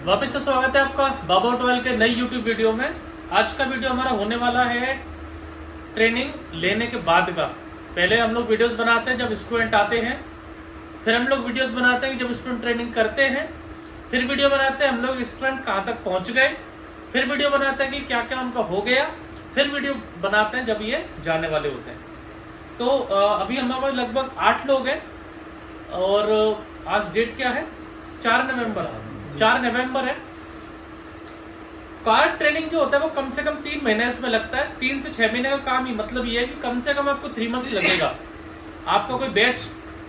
वापस से स्वागत है आपका बाबा ऑटोमोबाइल के नई यूट्यूब वीडियो में। आज का वीडियो हमारा होने वाला है ट्रेनिंग लेने के बाद का। पहले हम लोग वीडियोस बनाते हैं जब स्टूडेंट आते हैं, फिर हम लोग वीडियोस बनाते हैं जब स्टूडेंट ट्रेनिंग करते हैं, फिर वीडियो बनाते हैं हम लोग स्टूडेंट कहाँ तक पहुँच गए, फिर वीडियो बनाते हैं कि क्या क्या उनका हो गया, फिर वीडियो बनाते हैं जब ये जाने वाले होते हैं। तो अभी हमारे पास लगभग 8 लोग हैं और आज डेट क्या है? 4 नवंबर है। कार ट्रेनिंग जो होता है वो कम से कम 3 महीने इसमें लगता है। 3 से 6 महीने का काम ही मतलब ये है कि कम से कम आपको 3 मंथ्स लगेगा। आपका कोई बैच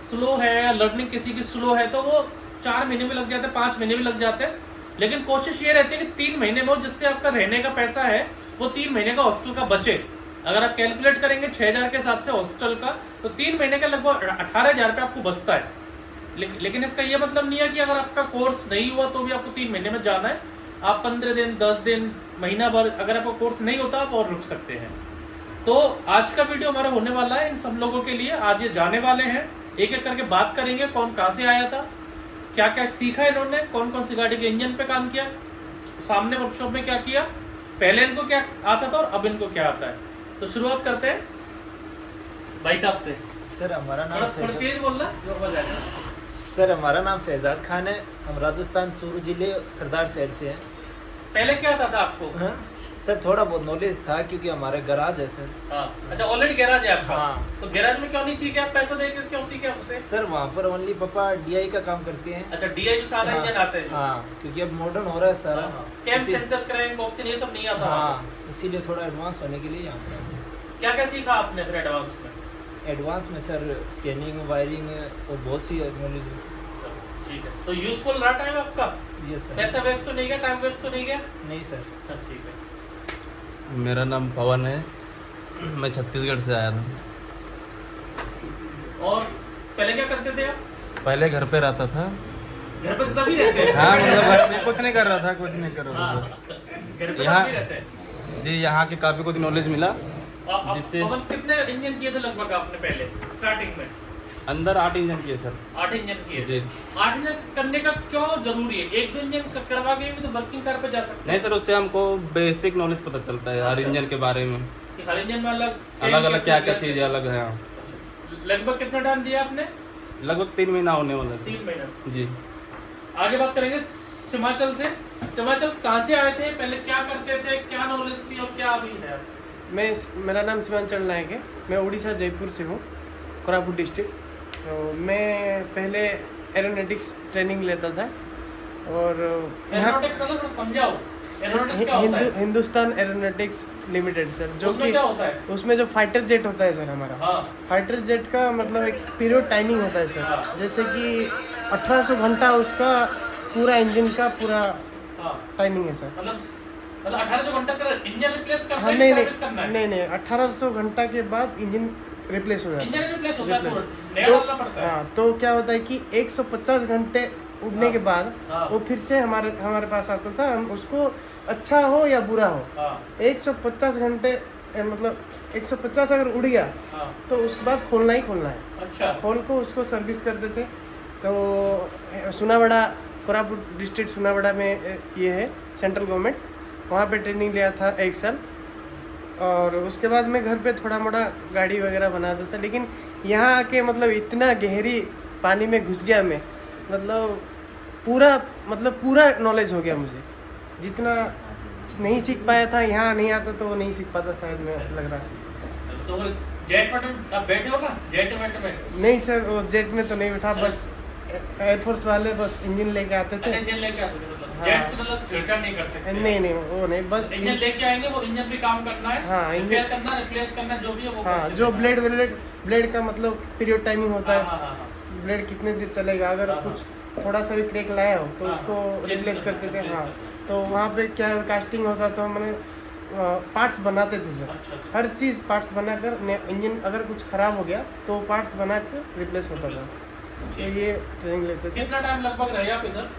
स्लो है या लर्निंग किसी की स्लो है तो वो 4 महीने भी लग जाते हैं, 5 महीने भी लग जाते हैं। लेकिन कोशिश ये रहती है कि 3 महीने में जिससे आपका रहने का पैसा है वो 3 महीने का हॉस्टल का बचे। अगर आप कैलकुलेट करेंगे 6000 के हिसाब से हॉस्टल का तो 3 महीने का लगभग 18000 रुपये आपको बचता है। लेकिन इसका ये मतलब नहीं है कि अगर आपका कोर्स नहीं हुआ तो भी आपको 3 महीने में जाना है। आप 15 दिन, 10 दिन, महीना भर अगर आपका कोर्स नहीं होता आप और रुक सकते हैं। तो आज का वीडियो हमारा होने वाला है इन सब लोगों के लिए। आज ये जाने वाले हैं, एक एक करके बात करेंगे कौन कहाँ से आया था, क्या क्या सीखा इन्होंने, कौन कौन सी गाड़ी के इंजन पे काम किया, सामने वर्कशॉप में क्या किया, पहले इनको क्या आता था और अब इनको क्या आता है। तो शुरुआत करते हैं भाई साहब से। सर हमारा नाम तेज बोलना जो हो जाएगा। सर हमारा नाम शहजाद खान है। हम राजस्थान चूरू जिले सरदार शहर से हैं। पहले क्या आता था आपको? हाँ? सर थोड़ा बहुत नॉलेज था क्योंकि हमारे गैराज है सर। हाँ। अच्छा, ऑलरेडी गैराज है आपका? हाँ। तो गैराज में क्यों नहीं सीखे आप? पैसा देकर क्यों सीखे आपसे? सर वहाँ पर ओनली पापा डीआई का काम करते हैं। अच्छा, डीआई जो सादा हाँ, इंजन आते हैं। हाँ, क्योंकि अब मॉडर्न हो रहा है सारा। कैम सेंसर, क्रैंक बॉक्सिंग ये सब नहीं आता। हाँ, इसीलिए थोड़ा एडवांस होने के लिए यहाँ पर। क्या क्या सीखा आपने फिर एडवांस में? एडवांस में सर स्कैनिंग, वायरिंग और बहुत सी नॉलेज है। ठीक है, तो यूजफुल रहा टाइम आपका? Yes sir. पैसा वेस्ट तो नहीं गया, टाइम वेस्ट तो नहीं गया? नहीं सर। ठीक है। मेरा नाम पवन है, मैं छत्तीसगढ़ से आया था। और पहले क्या करते थे आप? पहले घर पे रहता था। घर पे सभी रहते हैं? हाँ, मतलब घर पे कुछ नहीं कर रहा था, कुछ नहीं कर रहा था। घर पे यहाँ सभी रहते हैं? जी, यहाँ के काफ़ी कुछ नॉलेज मिला जिससे। पवन कितने इंजन किए थे लगभग आपने पहले स्टार्टिंग में? अंदर 8 इंजन किए सर। 8 इंजन किए जी। 8 इंजन करने का क्यों जरूरी है? एक दो इंजन करवा के भी तो वर्किंग कार पे जा सकते नहीं सर, उससे हमको बेसिक नॉलेज पता चलता है हर इंजन के बारे में। कि हर इंजन में अलग अलग क्या क्या चीज़ें अलग है। लगभग कितना टाइम दिया आपने? लगभग 3 महीना होने वाला है 3 महीना। जी। आगे बात करेंगे हिमाचल से। हिमाचल कहाँ से आए थे, पहले क्या करते थे, क्या नॉलेज थी और क्या अभी है? मेरा नाम सीमांचल नायक है। मैं उड़ीसा जयपुर से हूँ, कोरापुट डिस्ट्रिक्ट। तो मैं पहले एरोनॉटिक्स ट्रेनिंग लेता था और एरोनॉटिक्स मतलब समझाओ, एरोनॉटिक्स क्या होता है? हिंदुस्तान एरोनॉटिक्स लिमिटेड सर, जो उसमें कि क्या होता है? उसमें जो फाइटर जेट होता है सर हमारा। हाँ। फाइटर जेट का मतलब एक पीरियड टाइमिंग होता है सर। हाँ। जैसे कि 1800 घंटा उसका पूरा इंजन का पूरा टाइमिंग है सर। मतलब 1800 घंटा का इंजन रिप्लेस करना हाँ, है, नहीं सर्विस करना है? नहीं 1800 घंटा के बाद इंजन रिप्लेस हो जाता है। इंजन रिप्लेस होता है, Replace। तो नया डालना पड़ता है। हाँ, तो क्या होता है कि 150 घंटे उड़ने के बाद वो फिर से हमारे पास आता था। हम उसको अच्छा हो या बुरा हो, 150 घंटे मतलब 150 अगर उड़ गया तो उस बाद खोलना ही खोलना है। अच्छा। खोल को उसको सर्विस करते थे। तो सुनावड़ा, कोरापुट डिस्ट्रिक्ट सुनावड़ा में ये है सेंट्रल गवर्नमेंट, वहाँ पे ट्रेनिंग लिया था 1 साल। और उसके बाद मैं घर पे थोड़ा मोड़ा गाड़ी वगैरह बनाता था। लेकिन यहाँ आके मतलब इतना गहरी पानी में घुस गया मैं, मतलब पूरा नॉलेज हो गया मुझे। जितना नहीं सीख पाया था यहाँ नहीं आता तो वो नहीं सीख पाता शायद, मैं लग रहा है। तो जेट में आप बैठे हो ना, जेट में? नहीं सर, वो जेट में तो नहीं बैठा, बस एयरफोर्स वाले बस इंजन लेके आते थे। इंजन लेके आते थे, मतलब हाँ। जेट से मतलब छेड़छाड़ नहीं कर सकते? नहीं वो नहीं, बस इंजन लेके आएंगे, वो इंजन पे काम करना है। हाँ, रिपेयर करना, रिप्लेस करना, जो भी है वो हाँ, करते जो हैं। ब्लेड का मतलब पीरियड टाइमिंग होता है। हाँ। ब्लेड कितने दिन चलेगा, अगर हाँ, कुछ थोड़ा सा भी क्रैक लाया हो तो हाँ, उसको हाँ, रिप्लेस करते थे। replace हाँ, करते। तो वहाँ पे क्या कास्टिंग होता तो हमने पार्ट्स बनाते थे सर। अच्छा। हर चीज़ पार्ट्स बनाकर, इंजन अगर कुछ खराब हो गया तो पार्ट्स बनाकर रिप्लेस होता था। तो ये ट्रेनिंग लेते थे। कितना टाइम लगभग रहे आप इधर?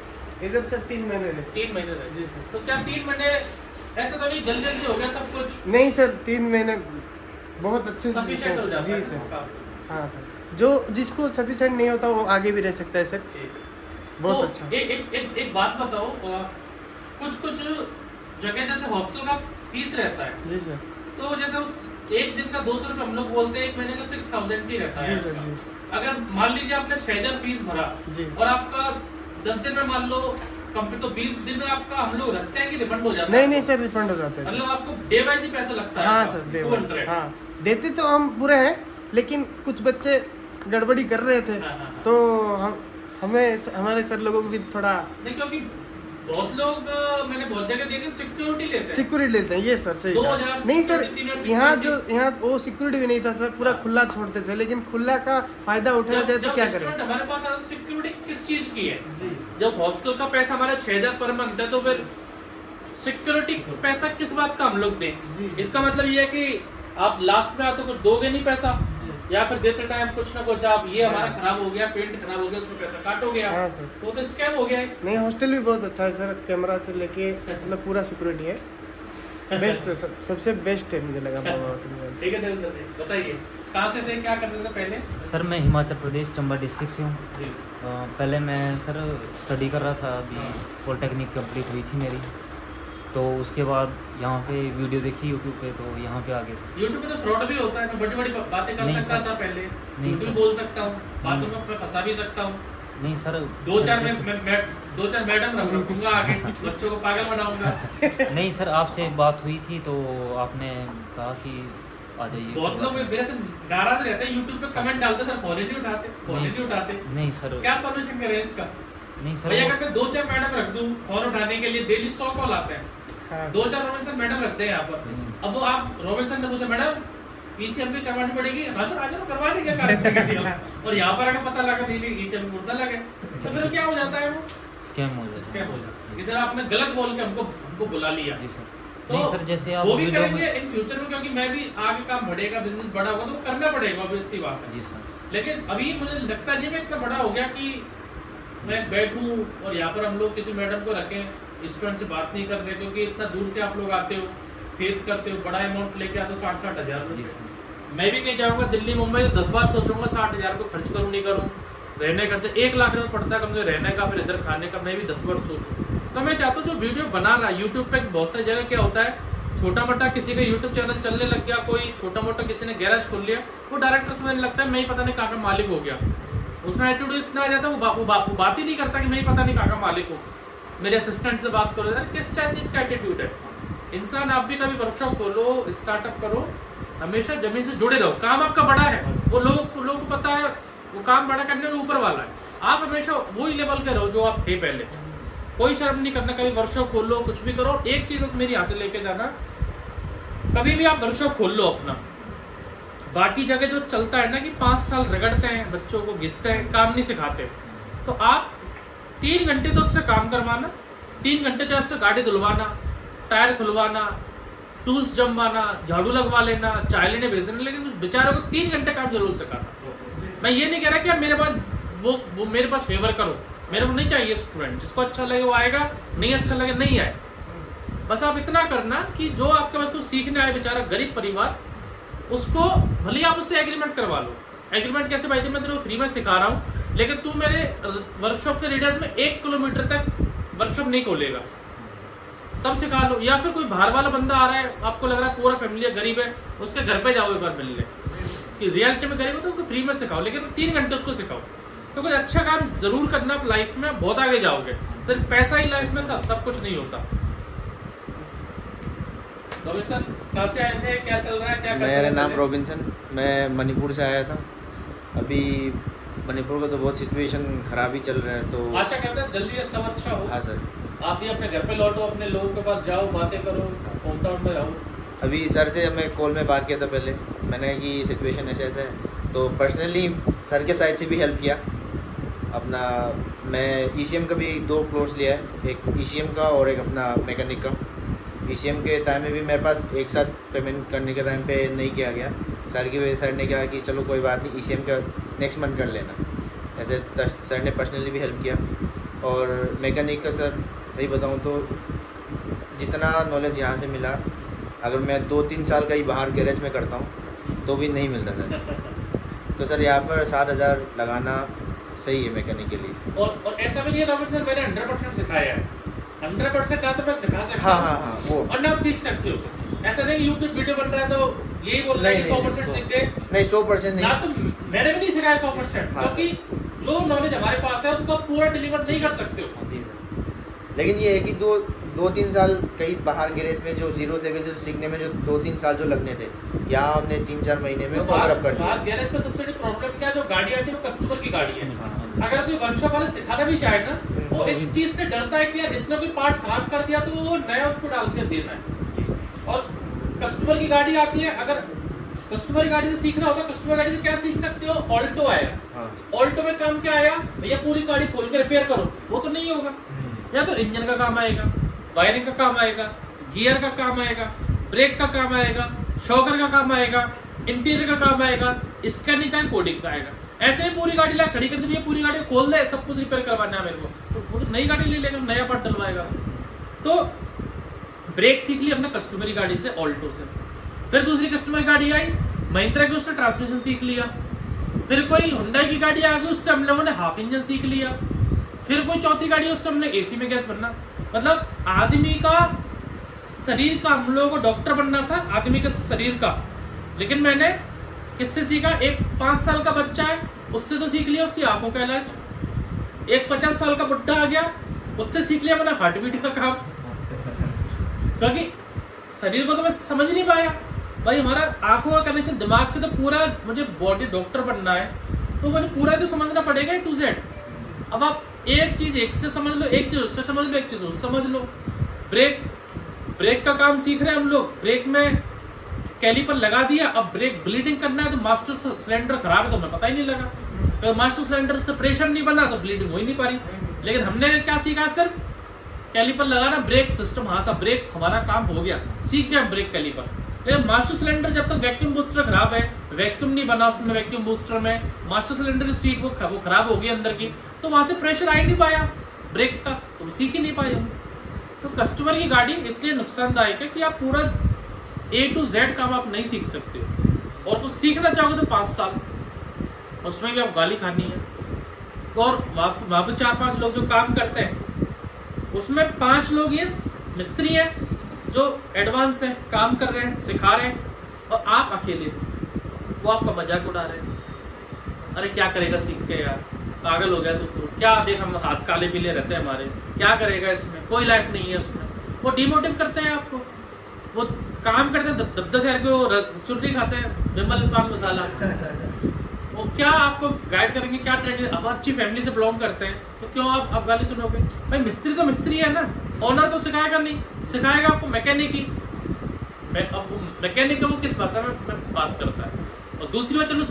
इधर सर 3 महीने रहे। 3 महीने रहे। जी सर। तो क्या 3 महीने ऐसा तो नहीं जल्दी हो गया सब कुछ? नहीं सर, 3 महीने बहुत अच्छे से सफिशिएंट हो जाता है? जी सर। हाँ सर, जो जिसको सफिशिएंट नहीं होता वो आगे भी रह सकता है सर। बहुत तो अच्छा। एक बात बताओ, कुछ जगह जैसे हॉस्टल का फीस रहता है, जी सर। तो जैसे उस एक दिन का 200 रुपये हम लोग बोलते हैं, एक महीने का 6000 ही रहता है जी सर। जी अगर मान लीजिए आपने 6000 फीस भरा जी। और आपका 10 दिन में मान लो कंप्लीट, तो 20 दिन में आपका हम लोग रखते हैं कि रिफंड हो जाता है? नहीं सर, रिफंड हो जाता है। मतलब आपको डे वाइज ही पैसा लगता है? हाँ आपका? Sir, day 200। हाँ, देते तो हम पूरे हैं, लेकिन कुछ बच्चे गड़बड़ी कर रहे थे, हाँ। तो हमें हमारे सर लोगों को भी थोड़ा नहीं, क्योंकि बहुत लोग मैंने बहुत जगह देखे सिक्योरिटी लेते हैं। सिक्योरिटी लेते हैं। ये सर सही कहा। 2000 नहीं सर, security यहाँ वो सिक्योरिटी भी नहीं था सर, पूरा खुला छोड़ते थे, लेकिन खुला का फायदा उठाया जाए तो क्या करें? हमारे पास सिक्योरिटी किस चीज की है? जी। जब हॉस्टल का पैसा हमारा 6000 पर मंथ है, तो फिर सिक्योरिटी पैसा किस बात का हम लोग दें? जी। इसका मतलब ये है कि आप लास्ट में आते कुछ दोगे नहीं पैसा, या फिर देते टाइम कुछ ना कुछ आप ये हमारा खराब हो गया, पेंट खराब हो गया, उसमें पैसा काटोगे आप। हाँ सर। तो स्कैम हो गया है। नहीं, हॉस्टल भी बहुत अच्छा है सर, कैमरा से लेके मतलब पूरा सिक्योरिटी है, बेस्ट है, सबसे बेस्ट है मुझे लगा बाबा होटल में। ठीक है देवेंद्र जी, बताइए कहाँ से थे, क्या करते थे पहले? सर मैं हिमाचल प्रदेश चंबा डिस्ट्रिक्ट से हूँ। जी। पहले मैं सर स्टडी कर रहा था, अभी पॉलिटेक्निक कंप्लीट हुई थी मेरी, तो उसके बाद यहाँ पे वीडियो देखी यूट्यूब पे, तो यहाँ पे आ गए सर। यूट्यूब पे तो फ्रॉड भी होता है, मैं बड़ी बड़ी बातें कर नहीं सकता सर। था पहले, नहीं झूठ भी सर। बोल सकता हूँ, बातों नहीं। में फंसा भी सकता हूँ। नहीं सर, दो चार जैसे- मैडम रखूंगा आगे, बच्चों को पागल बनाऊंगा। नहीं सर, आपसे बात हुई थी तो आपने कहा कि आ जाइए। बहुत लोग मेरे से नाराज रहते हैं, यूट्यूब पे कमेंट डालते सर, फोन ही नहीं उठाते, फोन ही नहीं उठाते। नहीं सर, क्या सॉल्यूशन करें इसका? नहीं सर, भैया अगर मैं 2-4 मैडम रख दूं फोन उठाने के लिए, डेली 100 कॉल आते हैं, हाँ। 2-4 रोबिन्सन मैडम रखते हैं यहाँ पर। अब वो आप रोबिन्सन ने पूछा मैडम ईसीएम भी करवानी पड़ेगी, हाँ सर आ जाओ करवा देंगे कारण से किसी को। और यहाँ पर आके पता लगा नहीं ईसीएम पुरसा लगे, तो फिर क्या हो जाता है? वो स्कैम हो जाता स्कैम हो जाता है कि सर आपने गलत बोल के हमको बुला लिया। जी सर। तो नहीं सर, जैसे आप वो भी वीडियो करेंगे में- इन फ्यूचर में, क्योंकि मैं भी आगे काम बढ़ेगा, बिजनेस बड़ा होगा तो वो करना पड़ेगा, ऑब्वियस सी बात है। जी सर। लेकिन अभी मुझे लगता नहीं मैं इतना बड़ा हो गया कि मैं बैठूं और यहाँ पर हम लोग किसी मैडम को रखें, स्टूडेंट से बात नहीं कर रहे, क्योंकि इतना दूर से आप लोग आते हो, फेस करते हो, बड़ा अमाउंट लेके आते हो, 60-60 हजार। जी सर। मैं भी कहीं जाऊंगा दिल्ली मुंबई तो 10 बार सोचूंगा 60,000 को खर्च करूं नहीं करूं। रहने का 1 लाख रुपये पड़ता है कम से रहने का, फिर इधर खाने का, मैं भी 10 बार सोचूं। तो मैं चाहता हूँ जो वीडियो बना रहा है यूट्यूब पे, बहुत सारी जगह क्या होता है, छोटा मोटा किसी का यूट्यूब चैनल चलने लग गया, कोई छोटा मोटा किसी ने गैराज खोल लिया, वो डायरेक्टर समझने लगता है मैं ही पता नहीं कहाँ का मालिक हो गया। उसमें एटीट्यूड इतना आ जाता है, वो बात ही नहीं करता कि मैं ही पता नहीं कहाँ का मालिक हूँ, मेरे असिस्टेंट से बात करो। किस चीज़ का एटीट्यूड है? इंसान आप भी कभी वर्कशॉप खोलो, स्टार्टअप करो, हमेशा जमीन से जुड़े रहो। काम आपका बड़ा है, वो लोगों को पता है, वो काम बड़ा करने में ऊपर वाला है, आप हमेशा वही लेवल के रहो जो आप थे पहले। कोई शर्म नहीं करना, कभी वर्कशॉप खोल लो, कुछ भी करो। एक चीज बस मेरी यहाँ से लेके जाना, कभी भी आप वर्कशॉप खोल लो अपना, बाकी जगह जो चलता है ना कि 5 साल रगड़ते हैं, बच्चों को घिसते हैं, काम नहीं सिखाते, तो आप 3 घंटे तो उससे काम करवाना, 3 घंटे चाहे उससे गाड़ी धुलवाना, टायर खुलवाना, टूल्स जमवाना, झाड़ू लगवा लेना, चाय लेने भेज देना, लेकिन उस बेचारों को 3 घंटे काम जरूर सिखाना। मैं ये नहीं कह रहा कि आप मेरे पास वो मेरे पास फेवर करो, मेरे को नहीं चाहिए स्टूडेंट, जिसको अच्छा लगे वो आएगा, नहीं अच्छा लगे नहीं आए। बस आप इतना करना कि जो आपके पास को सीखने आए बेचारा गरीब परिवार, उसको भले आप उससे एग्रीमेंट करवा लो। एग्रीमेंट कैसे भाई, मैं तेरे को फ्री में सिखा रहा हूँ, लेकिन तू मेरे वर्कशॉप के रेडियस में 1 किलोमीटर तक वर्कशॉप नहीं खोलेगा, तब सिखा लो। या फिर कोई बाहर वाला बंदा आ रहा है, आपको लग रहा है पूरा फैमिली गरीब है, उसके घर पे जाओ एक बार मिलने कि रियलिटी में गरीब है, तो उसको फ्री में सिखाओ, लेकिन 3 घंटे उसको सिखाओ। तो कुछ अच्छा काम जरूर करना, आप लाइफ में बहुत आगे जाओगे। सिर्फ पैसा ही लाइफ में सब कुछ नहीं होता। रोबिन्सन कहाँ से आए थे, क्या चल रहा है, क्या मेरा नाम रोबिन्सन, मैं मणिपुर से आया था। अभी मणिपुर का तो बहुत सिचुएशन खराब ही चल रहा है, तो आशा करते हैं जल्दी सब अच्छा हो। हाँ सर। आप भी अपने घर पे लौटो, अपने लोगों के पास जाओ, बातें करो, होम टाउन में रहो। अभी सर से मैं कॉल में बात किया था पहले, मैंने कि सिचुएशन ऐसा ऐसा है, तो पर्सनली सर के साइड से भी हेल्प किया अपना। मैं ECM का भी 2 कोर्स लिया है, एक ECM का और एक अपना मैकेनिक का। ECM के टाइम में भी मेरे पास एक साथ पेमेंट करने के टाइम पे नहीं किया गया, सर की वजह से सर ने कहा कि चलो कोई बात नहीं, ECM का नेक्स्ट मंथ कर लेना। ऐसे सर ने पर्सनली भी हेल्प किया। और मैकेनिक का सर सही बताऊँ तो जितना नॉलेज यहाँ से मिला, अगर मैं 2-3 साल का ही बाहर गैरेज में करता हूँ तो भी नहीं मिलता सर। तो सर यहाँ पर 7,000 लगाना सही है मैकेनिक के लिए। और ऐसा भी नहीं है रोबिन्सन, मैंने 100% सिखाया है। 100% ना तो मैं सिखा सकता हाँ हूँ हाँ हाँ वो और ना आप सीख सकते हो। ऐसा नहीं यूट्यूब वीडियो बन रहा है तो यही बोल रहा है कि 100% सीख गए, नहीं 100% नहीं। ना तो मैंने भी नहीं सिखाया 100%, हाँ। क्योंकि जो नॉलेज हमारे पास है उसको आप पूरा डिलीवर नहीं कर सकते हो। जी सर, लेकिन ये है कि 2-3 साल कहीं बाहर गैरेज में जो 0 से जो सीखने में जो 2-3 साल जो लगने थे, यहाँ हमने 3-4 महीने में तो कवर अप कर लिया। बाहर गैरेज में सबसे बड़ी प्रॉब्लम क्या है, जो गाड़ी आती है वो कस्टमर की गाड़ी है। हाँ, अगर कोई वर्कशॉप वाले सिखाना भी चाहे ना, वो इस चीज से डरता है कि यार इसने कोई पार्ट खराब कर दिया तो वो नया उसको डाल के देना है। और कस्टमर की गाड़ी आती है, अगर कस्टमर की गाड़ी से सीखना होता है, कस्टमर गाड़ी से क्या सीख सकते हो, ऑल्टो आया, हाँ ऑल्टो में काम क्या आया भैया, पूरी गाड़ी खोल के रिपेयर करो, वो तो नहीं होगा। या तो इंजन का काम आएगा, वायरिंग का काम आएगा, गियर का काम आएगा, ब्रेक का काम आएगा, शॉकर का काम आएगा, इंटीरियर का काम आएगा, स्कैनिंग का, कोडिंग का आएगा। ऐसे ही पूरी गाड़ी ला खड़ी कर दी, पूरी गाड़ी खोल दे, सब कुछ रिपेयर करवाना है मेरे को, तो वो तो नई गाड़ी ले लेगा, नया पार्ट डलवाएगा। तो ब्रेक सीख ली अपने कस्टमर गाड़ी से, ऑल्टो से। फिर दूसरी कस्टमर गाड़ी आई महिंद्रा की, उससे ट्रांसमिशन सीख लिया। फिर कोई हुंडई की गाड़ी आ गई, उससे हम लोगों ने हाफ इंजन सीख लिया। फिर कोई चौथी गाड़ी, उससे हमने एसी में गैस भरना। मतलब आदमी का शरीर का, हम लोगों को डॉक्टर बनना था आदमी के शरीर का, लेकिन मैंने किससे सीखा, एक 5 साल का बच्चा है उससे तो सीख लिया उसकी आंखों का इलाज। एक 50 साल का बुढ़ा आ गया, उससे सीख लिया मैंने हार्ट बीट का काम, क्योंकि शरीर को तो मैं समझ नहीं पाया भाई, हमारा आंखों का कनेक्शन दिमाग से, तो पूरा मुझे बॉडी डॉक्टर बनना है तो मुझे पूरा तो समझना पड़ेगा A to Z। अब आप एक चीज एक से समझ लो, एक चीज उससे समझ लो, एक चीज उससे समझ लो। ब्रेक का काम सीख रहे हैं हम लोग, ब्रेक में कैलिपर लगा दिया, अब ब्रेक ब्लीडिंग करना है तो मास्टर सिलेंडर खराब है तो हमें पता ही नहीं लगा, तो मास्टर सिलेंडर से प्रेशर नहीं बना तो ब्लीडिंग हो ही नहीं पा रही। लेकिन हमने क्या सीखा, सिर्फ कैलिपर लगाना, ब्रेक सिस्टम, हाँ सा ब्रेक हमारा काम हो गया, सीख गया ब्रेक कैलिपर। लेकिन मास्टर सिलेंडर जब तक वैक्यूम बूस्टर खराब है, वैक्यूम नहीं बना उसमें, वैक्यूम बूस्टर में मास्टर सिलेंडर की सीट वो खराब हो गई अंदर की, तो वहां से प्रेशर आ ही नहीं पाया ब्रेक्स का, तो सीख ही नहीं पाए हम। तो कस्टमर की गाड़ी इसलिए नुकसानदायक है कि आप पूरा A to Z काम आप नहीं सीख सकते हो, और कुछ सीखना चाहोगे तो 5 साल, उसमें भी आप गाली खानी है। और वहाँ पे 4-5 लोग जो काम करते हैं, उसमें 5 लोग ये मिस्त्री हैं जो एडवांस है, काम कर रहे हैं, सिखा रहे हैं, और आप अकेले, वो आपका मजाक उड़ा रहे हैं। अरे क्या करेगा सीख के यार, पागल हो गया तो क्या, देख हम हाथ काले पीले रहते हैं हमारे, क्या करेगा इसमें, कोई लाइफ नहीं है उसमें। वो डिमोटिव करते हैं आपको, वो काम करते हैं 10-10 हज़ार को चुर्री खाते हैं, विमल पान मसाला, वो क्या आपको गाइड करेंगे, क्या ट्रेनिंग। अब अच्छी फैमिली से बिलोंग करते हैं तो क्यों आप गाली सुनोगे भाई, मिस्त्री तो मिस्त्री है ना, ओनर तो सिखाएगा नहीं, सिखाएगा आपको मैकेनिक ही। मैकेनिक का वो किस भाषा में बात करता है। और दूसरी बात, चलो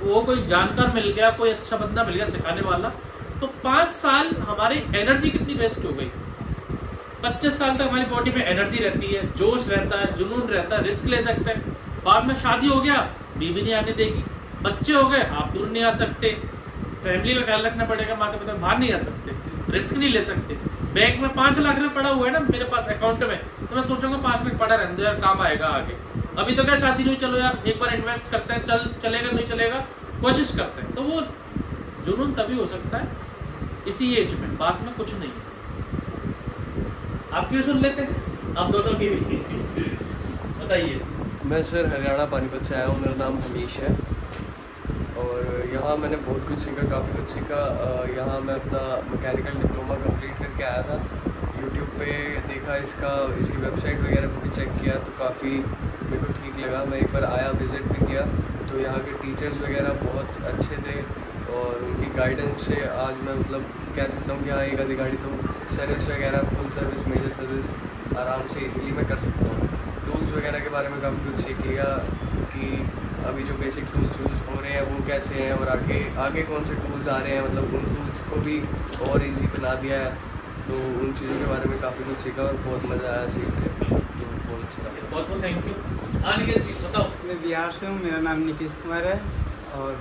वो कोई जानकार मिल गया, कोई अच्छा बंदा मिल गया सिखाने वाला, तो 5 साल हमारी एनर्जी कितनी वेस्ट हो गई। 25 साल तक हमारी बॉडी में एनर्जी रहती है, जोश रहता है, जुनून रहता है, रिस्क ले सकते हैं। बाद में शादी हो गया, बीवी नहीं आने देगी, बच्चे हो गए, आप दूर नहीं आ सकते, फैमिली का ख्याल रखना पड़ेगा, माता पिता बाहर नहीं आ सकते, रिस्क नहीं ले सकते। बैंक में 5 लाख रुपए पड़ा हुआ है ना मेरे पास अकाउंट में, तो मैं सोचूंगा 5 लाख पड़ा रहने दो यार, काम आएगा आगे। अभी तो क्या शादी नहीं, चलो यार एक बार इन्वेस्ट करते हैं, चलेगा नहीं चलेगा, कोशिश करते हैं। तो वो जुनून तभी हो सकता है इसी एज में, बाद में कुछ नहीं। आप क्यों सुन लेते हैं, आप दोनों की भी बताइए। मैं सर हरियाणा पानीपत से आया हूँ, मेरा नाम हमीश है, और यहाँ मैंने बहुत कुछ सीखा, काफ़ी कुछ सीखा। यहाँ मैं अपना मैकेनिकल डिप्लोमा कंप्लीट करके आया था। यूट्यूब पे देखा इसकी वेबसाइट वगैरह को भी चेक किया, तो काफ़ी मेरे को ठीक लगा। मैं एक बार आया, विज़िट भी किया, तो यहाँ के टीचर्स वगैरह बहुत अच्छे थे, और उनकी गाइडेंस से आज मैं मतलब कह सकता हूँ कि हाँ, एक आधी गाड़ी तो सर्विस वगैरह, फुल सर्विस, मेजर सर्विस आराम से इजीली मैं कर सकता हूँ। टूल्स वगैरह के बारे में काफ़ी कुछ सीख लिया कि अभी जो बेसिक टूल्स यूज़ हो रहे हैं वो कैसे हैं, और आगे कौन से टूल्स आ रहे हैं, मतलब उन टूल्स को भी और इजी बना दिया है। तो उन चीज़ों के बारे में काफ़ी कुछ सीखा और बहुत मज़ा आया सीख के, तो बहुत अच्छा लगा। बहुत बहुत थैंक यू। आने बताओ। मैं बिहार से हूँ, मेरा नाम नीतीश कुमार है, और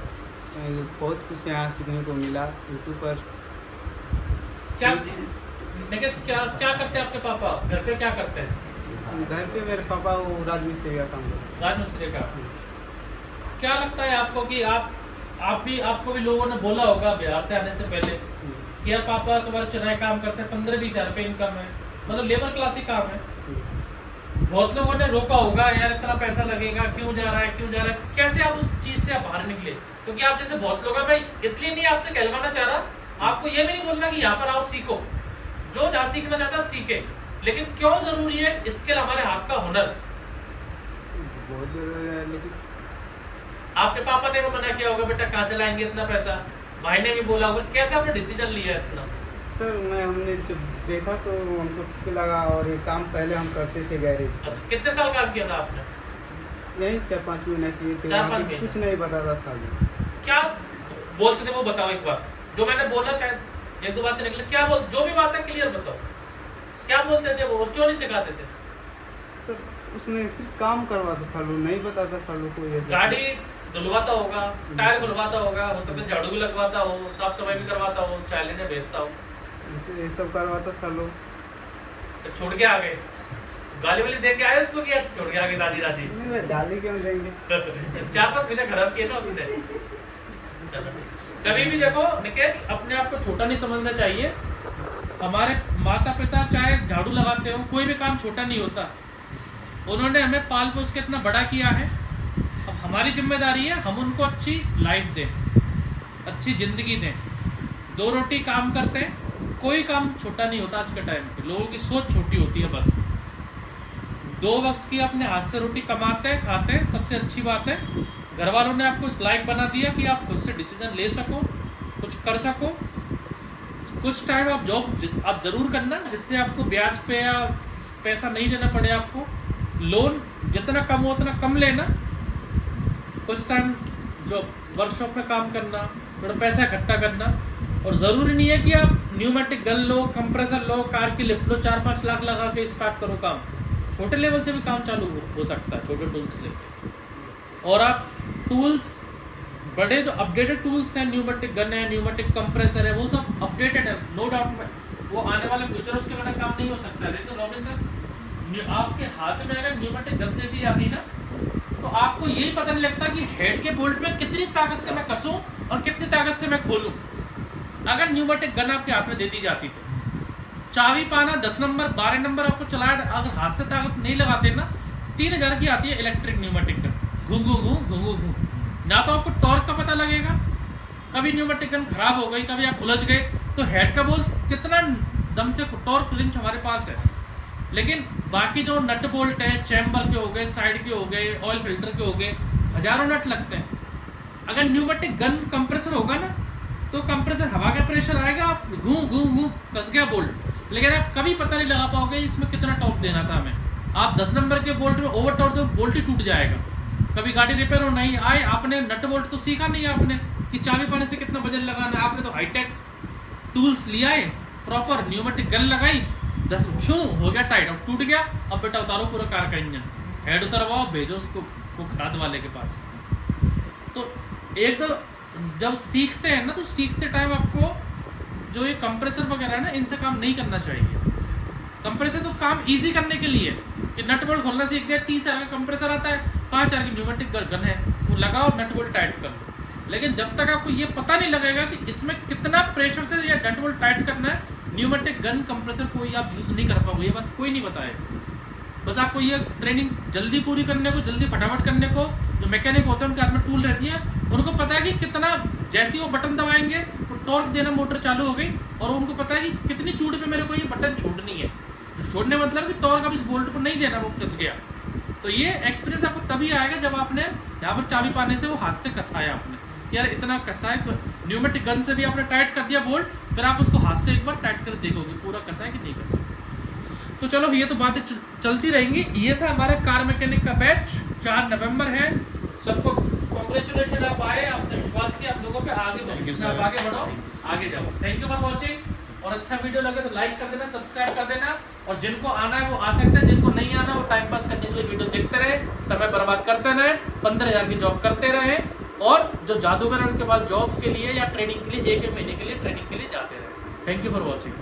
बहुत कुछ यहाँ सीखने को मिला यूट्यूब पर। क्या करते हैं आपके पापा, घर पे क्या करते हैं? घर पे मेरे पापा वो राजमिस्त्री का काम करते हैं। राजमिस्त्री का। क्या लगता है आपको कि आपको भी लोगों ने बोला होगा बिहार से आने से पहले कि यार पापा तुम्हारे चुनाव काम करते हैं, 15-20 हज़ार रुपये इनकम है, मतलब लेबर क्लास ही काम है। बहुत लोगों ने रोका होगा, यार इतना पैसा लगेगा, क्यों जा रहा है, क्यों जा रहा है। कैसे आप उस चीज से आप बाहर निकले? क्योंकि आप जैसे बहुत लोग हैं, मैं इसलिए नहीं आपसे कहलवाना चाह रहा, आपको ये भी नहीं बोलना कि यहाँ पर आओ सीखो, जो जहाँ सीखना चाहता है सीखे, लेकिन क्यों जरूरी है स्किल, हमारे हाथ का हुनर। बहुत जरूरी है, लेकिन आपके पापा ने भी मना किया होगा, बेटा कहाँ से लाएंगे इतना पैसा, भाई ने भी बोला होगा, कैसे आपने डिसीजन लिया इतना? सर हमने जब देखा तो हमको ठीक लगा, और ये काम पहले हम करते थे गैरेज पर। अच्छा, कितने साल काम किया था आपने? यही 4-5 महीने किए थे, 4-5 वहाँ पे महीने। कुछ नहीं बताता था अभी। क्या बोलते थे वो बताओ एक बार, जो मैंने बोला शायद एक दो बातें निकले, क्या बोल, जो भी बात है क्लियर बताओ, क्या बोलते थे वो, क्यों नहीं सिखाते थे? सर उसमें सिर्फ काम करवाता था लोग, नहीं बताता था लोग को। जैसे गाड़ी धुलवाता होगा, टायर खुलवाता होगा, हो सकता है झाड़ू भी लगवाता हो, साफ सफाई भी करवाता हो, चाय लेने भेजता हो, ये सब करवाता था लोग। तो छोड़ के आ गए, गाली वाली दे के आए उसको, कि ऐसे छोड़ के आ गए दादी दादी? नहीं सर, डाली क्यों देंगे। 4-5 महीने खराब किए ना उसने। कभी भी देखो निकेश, अपने आप को छोटा नहीं समझना चाहिए। हमारे माता पिता चाहे झाड़ू लगाते हो, कोई भी काम छोटा नहीं होता, उन्होंने हमें पाल पोस के इतना बड़ा किया है। अब हमारी जिम्मेदारी है हम उनको अच्छी लाइफ दें, अच्छी जिंदगी दें। 2 रोटी काम करते हैं, कोई काम छोटा नहीं होता आज के टाइम पे, लोगों की सोच छोटी होती है बस। 2 वक्त की अपने हाथ से रोटी कमाते हैं, खाते हैं, सबसे अच्छी बात है। घर वालों ने आपको इस लायक बना दिया कि आप खुद से डिसीजन ले सको, कुछ कर सको। कुछ टाइम आप जॉब आप ज़रूर करना, जिससे आपको ब्याज पे या पैसा नहीं देना पड़े आपको। लोन जितना कम हो उतना कम लेना। कुछ टाइम जो वर्कशॉप में काम करना, थोड़ा पैसा इकट्ठा करना। और ज़रूरी नहीं है कि आप न्यूमेटिक गन लो, कंप्रेसर लो, कार की लिफ्ट लो, 4-5 लाख लगा के स्टार्ट करो काम। छोटे लेवल से भी काम चालू हो सकता है, छोटे टूल्स लेके। और आप टूल्स, बड़े जो अपडेटेड टूल्स हैं, न्यूमेटिक गन है, न्यूमेटिक कंप्रेसर है, वो सब अपडेटेड है, नो डाउट। वो आने वाले फ्यूचर उसके बिना काम नहीं हो सकता। लेकिन रॉबिन्सन, आपके हाथ में अगर न्यूमेटिक गन दे दी जाती ना, तो आपको यही पता नहीं लगता कि हेड के बोल्ट में कितनी ताकत से मैं कसूं और कितनी ताकत से मैं खोलूं। अगर न्यूमेटिक गन आपके हाथ में दे दी जाती तो चाबी पाना 10 नंबर 12 नंबर आपको चलाया, अगर हाथ से ताकत नहीं लगाते ना, 3000 की आती है इलेक्ट्रिक न्यूमेटिक गन। घू घू घू घू घू घू, ना तो आपको टॉर्क का पता लगेगा, कभी न्यूमेटिक गन खराब हो गई, कभी आप उलझ गए, तो हेड का बोल्ट कितना दम से टॉर्क रिंच हमारे पास है। लेकिन बाकी जो नट बोल्ट है, चैम्बर के हो गए, साइड के हो गए, ऑयल फिल्टर के हो गए, हजारों नट लगते हैं। अगर न्यूमेटिक गन कंप्रेसर होगा ना, तो कंप्रेसर हवा का प्रेशर आएगा, आप घू घू घू कस गया बोल्ट। लेकिन आप कभी पता नहीं लगा पाओगे इसमें कितना टॉर्क देना था हमें। आप 10 नंबर के बोल्ट में ओवर टॉर्क, तो बोल्ट ही टूट जाएगा। कभी गाड़ी रिपेयर हो नहीं आए, आपने नट बोल्ट तो सीखा नहीं आपने कि चाबी पाने से कितना वजन लगाना है। आपने तो हाईटेक टूल्स लिया है, प्रॉपर न्यूमेटिक गन लगाई, 10 क्यों हो गया टाइट, अब टूट गया। अब बेटा उतारो पूरा कार का इंजन, हेड उतरवाओ, भेजो उसको वो खाद वाले के पास। तो एक तो जब सीखते हैं ना, तो सीखते टाइम आपको जो ये कंप्रेसर वगैरह है ना, इनसे काम नहीं करना चाहिए। कंप्रेसर तो काम इजी करने के लिए कि नट बोल्ट खोलना सीख गए, 30,000 का कंप्रेसर आता है, 5,000 की न्यूमेटिक गन है, वो लगाओ, नट बोल्ट टाइट कर लो। लेकिन जब तक आपको ये पता नहीं लगेगा कि इसमें कितना प्रेशर से ये नट बोल्ट टाइट करना है, न्यूमेटिक गन कंप्रेसर कोई आप यूज़ नहीं कर पाओगे। ये बात कोई नहीं बताएगा। बस आपको ये ट्रेनिंग जल्दी पूरी करने को, जल्दी फटाफट करने को, जो मैकेनिक होते हैं उनके हाथ में टूल रहती है, उनको पता है कि कितना, जैसे वो बटन दबाएंगे तो टॉर्क देना मोटर चालू हो गई, और उनको पता है कि कितनी चूड़ी पे मेरे को ये बटन छोड़नी है। जो छोड़ने मतलब कि टॉर्क अब इस बोल्ट को नहीं देना, वो कस गया। तो ये एक्सपीरियंस आपको तभी आएगा जब आपने यहाँ पर चाबी पाने से वो हाथ से कसाया आपने, यार इतना कसा है। तो न्यूमेटिक गन से भी आपने टाइट कर दिया बोल्ट, फिर आप उसको हाथ से एक बार टाइट कर देखोगे पूरा कसा है कि नहीं कसा। तो चलो ये तो बातें चलती रहेंगी। ये था हमारा कार मैकेनिक का बैच, 4 नवंबर है। सबको कॉन्ग्रेचुलेशन, आप आए, आपने विश्वास किया आप लोगों पे, आगे बढ़ो, आप आगे बढ़ो, आगे जाओ। Thank you for watching. और अच्छा वीडियो लगे तो लाइक कर देना, सब्सक्राइब कर देना, और जिनको आना है वो आ सकते हैं, जिनको नहीं आना वो टाइम पास करने के लिए वीडियो देखते रहे, समय बर्बाद करते रहे, 15,000 की जॉब करते रहे, और जो जादूगर है उनके पास जॉब के लिए या ट्रेनिंग के लिए 1 महीने के लिए ट्रेनिंग के लिए जाते रहे। Thank you for watching.